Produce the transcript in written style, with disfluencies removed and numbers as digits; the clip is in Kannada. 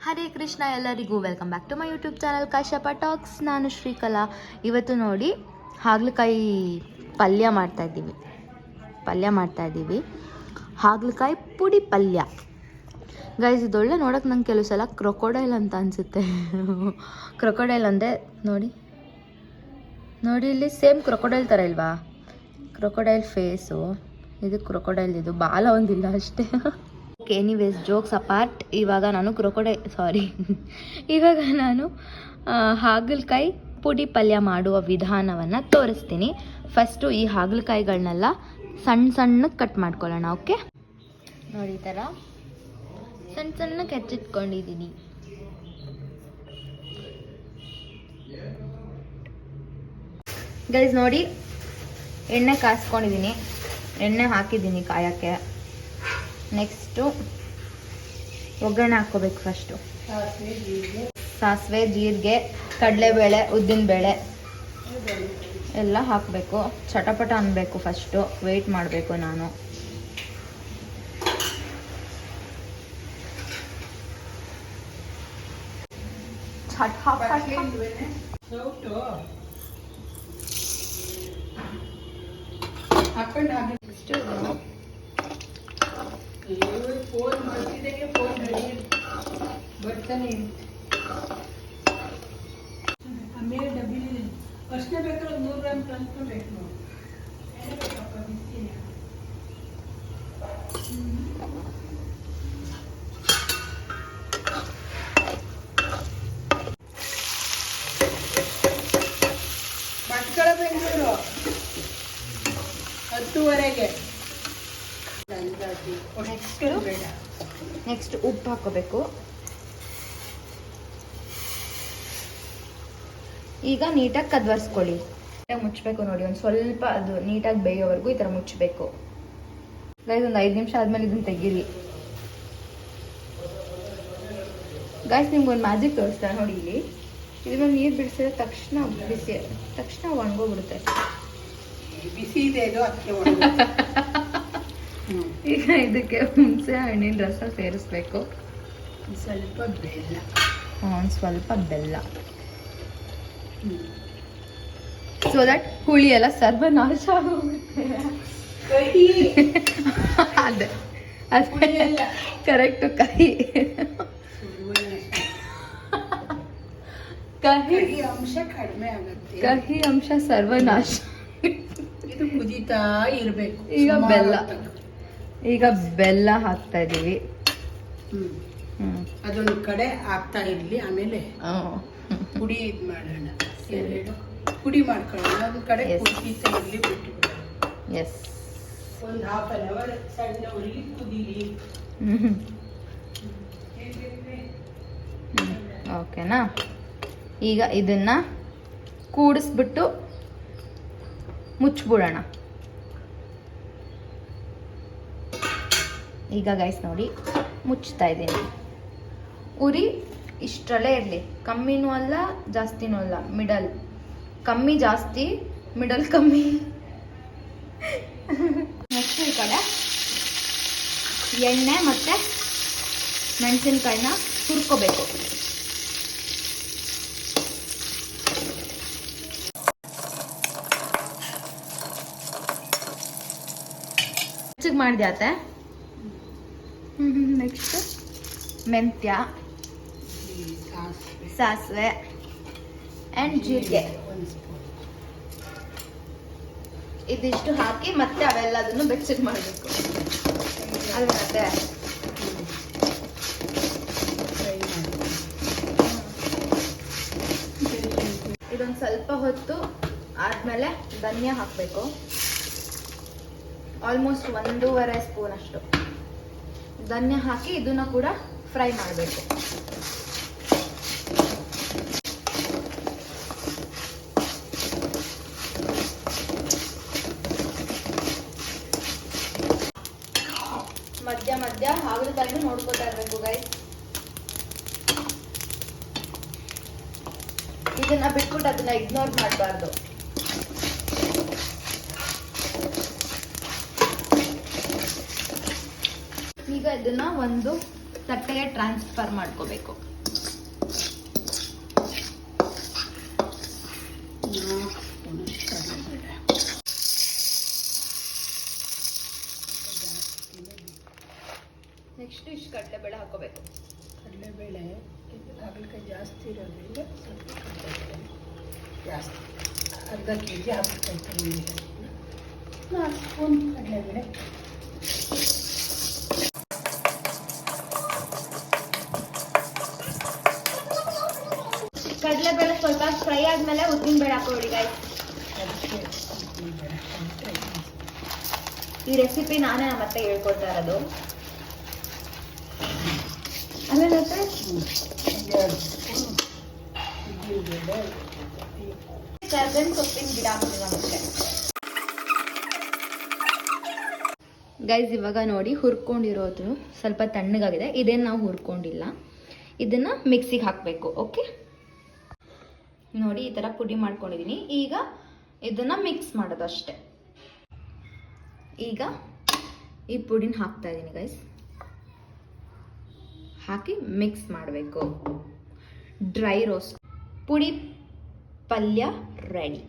ಹರೇ ಕೃಷ್ಣ, ಎಲ್ಲರಿಗೂ welcome back to my YouTube channel Kashyapa talks. ನಾನು ಶ್ರೀಕಲಾ. ಇವತ್ತು ನೋಡಿ ಹಾಗಲಕಾಯಿ ಪಲ್ಯ ಮಾಡ್ತಾಯಿದ್ದೀವಿ. ಹಾಗಲಕಾಯಿ ಪುಡಿ ಪಲ್ಯ ಗೈಸ್. ಇದೊಳ್ಳೆ ನೋಡೋಕೆ ನಂಗೆ ಕೆಲವು ಸಲ ಕ್ರೊಕೊಡೈಲ್ ಅಂತ ಅನಿಸುತ್ತೆ. ಕ್ರೊಕೊಡೈಲ್ ಅಂದರೆ ನೋಡಿ ಇಲ್ಲಿ ಸೇಮ್ ಕ್ರೊಕೊಡೈಲ್ ಥರ ಇಲ್ವಾ? ಕ್ರೊಕೊಡೈಲ್ ಫೇಸು ಇದು, ಕ್ರೊಕೊಡೈಲ್ ಇದು ಬಾಲ ಒಂದಿಲ್ಲ ಅಷ್ಟೇ. Okay, anyways jokes apart. ಇವಾಗ ನಾನು ಹಾಗಲಕಾಯಿ ಪುಡಿ ಪಲ್ಯ ಮಾಡುವ ವಿಧಾನವನ್ನು ತೋರಿಸ್ತೀನಿ. ಫಸ್ಟು ಈ ಹಾಗಲಕಾಯಿಗಳನ್ನೆಲ್ಲ ಸಣ್ಣಕ್ಕೆ ಕಟ್ ಮಾಡ್ಕೊಳ್ಳೋಣ. ಓಕೆ ನೋಡಿ, ಈ ಥರ ಸಣ್ಣಕ್ಕೆ ಹೆಚ್ಚಿಟ್ಕೊಂಡಿದ್ದೀನಿ. ಗೈಸ್ ನೋಡಿ, ಎಣ್ಣೆ ಕಾಯಿಸ್ಕೊಂಡಿದ್ದೀನಿ, ಎಣ್ಣೆ ಹಾಕಿದ್ದೀನಿ ಕಾಯೋಕ್ಕೆ. ನೆಕ್ಸ್ಟು ಒಗ್ಗರಣೆ ಹಾಕ್ಕೋಬೇಕು. ಫಸ್ಟು ಸಾಸಿವೆ, ಜೀರಿಗೆ, ಕಡಲೆಬೇಳೆ, ಉದ್ದಿನಬೇಳೆ ಎಲ್ಲ ಹಾಕಬೇಕು. ಚಟಪಟ ಅನ್ನಬೇಕು. ಫಸ್ಟು ವೆಯ್ಟ್ ಮಾಡಬೇಕು ನಾನು. ಬರ್ತಾನೆ ಆಮೇಲೆ ಡಬ್ಬಿಲಿ ಅಷ್ಟೇ ಬೇಕಾದ್ರೆ 100 ಗ್ರಾಮ್ ತಂದ್ಕೊಬೇಕು ನಾವು. ಭಟ್ಕಳ ಬೆಂಗಳೂರು 10:30ಗೆ. ನೆಕ್ಸ್ಟ್ ಉಪ್ಪು ಹಾಕೋಬೇಕು. ಈಗ ನೀಟಾಗಿ ಕದ್ವರ್ಸ್ಕೊಳ್ಳಿ. ಮುಚ್ಚಬೇಕು ನೋಡಿ, ಒಂದು ಸ್ವಲ್ಪ ಅದು ನೀಟಾಗಿ ಬೇಯೋವರೆಗೂ ಈ ಥರ ಮುಚ್ಚಬೇಕು. ಗೈಸ್ ಒಂದು 5 ನಿಮಿಷ ಆದಮೇಲೆ ಇದನ್ನು ತೆಗೀರಿ. ಗೈಸ್ ನಿಮ್ಗೆ ಒಂದು ಮ್ಯಾಜಿಕ್ ತೋರಿಸ್ತಾರೆ ನೋಡಿ. ಇಲ್ಲಿ ಇದ್ರ ಮೇಲೆ ನೀರು ಬಿಡಿಸಿದ್ರೆ ತಕ್ಷಣ ಒಣಗೋಗ್ಬಿಡುತ್ತೆ. ಬಿಸಿ ಇದೆ ಇದು, ಅದಕ್ಕೆ ಈಗ ಇದಕ್ಕೆ ಹುಣಸೆ ಹಣ್ಣಿನ ರಸ ಸೇರಿಸ್ಬೇಕು. ಸ್ವಲ್ಪ ಬೆಲ್ಲ. ಒಂದು ಸ್ವಲ್ಪ ಬೆಲ್ಲ, ಸೊ ದಟ್ ಹುಳಿ ಎಲ್ಲ ಸರ್ವನಾಶ ಆಗೋಗುತ್ತೆ. ಅದೇ ಕರೆಕ್ಟು. ಕಹಿ ಅಂಶ ಕಡಿಮೆ ಆಗುತ್ತೆ. ಕಹಿ ಅಂಶ ಸರ್ವನಾಶ. ಇದು ಕುದೀತಾ ಇರಬೇಕು. ಈಗ ಬೆಲ್ಲ ಹಾಕ್ತಾ ಇದೀವಿ. ಅದೊಂದು ಕಡೆ ಆಗ್ತಾ ಇರ್ಲಿ, ಆಮೇಲೆ ಪುಡಿ ಮಾಡೋಣ. ಪುಡಿ ಮಾಡ್ಕೊಳ್ಳೋಣ. ಒಂದು ಕಡೆ ಕುದೀತಾ ಇರ್ಲಿ, ಬಿಟ್ಟು ಎಸ್ ಒಂದು ½ an hour ಸಣ್ಣ ಉರಿ ಕುದೀಲಿ. ಓಕೆನಾ? ಈಗ ಇದನ್ನ ಕೂಡಿಸ್ಬಿಟ್ಟು ಮುಚ್ಚಿಬಿಡೋಣ. ಈಗ ಗೈಸ್ ನೋಡಿ ಮುಚ್ತಾ ಇದ್ದೀನಿ. ಉರಿ ಇಷ್ಟರಲ್ಲೇ ಇರಲಿ, ಕಮ್ಮಿನೂ ಅಲ್ಲ ಜಾಸ್ತಿನೂ ಅಲ್ಲ, ಮಿಡಲ್. ಕಮ್ಮಿ ಜಾಸ್ತಿ, ಮಿಡಲ್ ಕಮ್ಮಿ. ನೆಕ್ಸ್ಟ್ ಈ ಕಡೆ ಎಣ್ಣೆ ಮತ್ತು ಮೆಣಸಿನ್ಕಾಯಿನ ಹುರ್ಕೋಬೇಕು. ಹೆಚ್ಚಿಗೆ ಮಾಡಿದ್ಯಾತೆ. ನೆಕ್ಸ್ಟ್ ಮೆಂತ್ಯ, ಸಾಸಿವೆ ಆ್ಯಂಡ್ ಜೀರಿಗೆ ಇದಿಷ್ಟು ಹಾಕಿ ಮತ್ತೆ ಅವೆಲ್ಲದನ್ನು ಬೆಚ್ಚಗೆ ಮಾಡಬೇಕು ಅಲ್ವೇ? ಇದೊಂದು ಸ್ವಲ್ಪ ಹೊತ್ತು ಆದಮೇಲೆ ಧನಿಯಾ ಹಾಕಬೇಕು. ಆಲ್ಮೋಸ್ಟ್ 1.5 ಸ್ಪೂನ್ ಅಷ್ಟು ಧನಿಯಾ ಹಾಕಿ ಇದನ್ನ ಕೂಡ ಫ್ರೈ ಮಾಡಬೇಕು. ಮಧ್ಯ ಹಾಗಲಕಾಯಿನೂ ನೋಡ್ಕೊತಾ ಇರಬೇಕು ಗೈಸ್. ಇದನ್ನ ಬಿಟ್ಬಿಟ್ಟು ಅದನ್ನ ಇಗ್ನೋರ್ ಮಾಡಬಾರ್ದು. ಈಗ ಇದನ್ನ ಒಂದು ತಟ್ಟೆಗೆ ಟ್ರಾನ್ಸ್ಫರ್ ಮಾಡ್ಕೋಬೇಕು. ಜಾಸ್ತಿ ಇರೋದ್ರಿಂದ ಸ್ವಲ್ಪ ಕಡಲೆಬೇಳೆ ಜಾಸ್ತಿ, ಅರ್ಧ ಕೆ ಜಿ ಹಾಕ್ಬೇಕಂತ 4 ಸ್ಪೂನ್ ಕಡಲೆಬೇಳೆ. ಕಡಲೆಬೇಳೆ ಸ್ವಲ್ಪ ಫ್ರೈ ಆದ್ಮೇಲೆ ಉದ್ದಿನಬೇಳೆ ಹಾಕೊಳ್ಳಿ ಗಾಯ್ಸ್. ಅದಕ್ಕೆ ಉದ್ದಿನಬೇಳೆ ಹಾಕ್ಕೊಂಡ್ರೆ ಈ ರೆಸಿಪಿ ನಾನೇ ಮತ್ತೆ ಹೇಳ್ಕೊಡ್ತಾ ಇರೋದು. ಆಮೇಲೆ ಮತ್ತೆ 2 ಸ್ಪೂನ್ ಉದ್ದಿನಬೇಳೆ, ಕರ್ಬೇವಿನ ಸೊಪ್ಪಿನ ಗಿಡ ಹಾಕ್ತೀವಿ ಮತ್ತೆ ಗೈಸ್. ಇವಾಗ ನೋಡಿ ಹುರ್ಕೊಂಡಿರೋದು ಸ್ವಲ್ಪ ತಣ್ಣಗಾಗಿದೆ, ಇದೇನು ನಾವು ಹುರ್ಕೊಂಡಿಲ್ಲ. ಇದನ್ನ ಮಿಕ್ಸಿಗೆ ಹಾಕಬೇಕು. ಓಕೆ ನೋಡಿ ಈ ಥರ ಪುಡಿ ಮಾಡ್ಕೊಂಡಿದ್ದೀನಿ. ಈಗ ಇದನ್ನ ಮಿಕ್ಸ್ ಮಾಡೋದು ಅಷ್ಟೆ. ಈಗ ಈ ಪುಡಿನ ಹಾಕ್ತಾ ಇದ್ದೀನಿ ಗೈಸ್. ಹಾಕಿ ಮಿಕ್ಸ್ ಮಾಡಬೇಕು. ಡ್ರೈ ರೋಸ್ಟ್ ಪುಡಿ ಪಲ್ಯ ರೆಡಿ.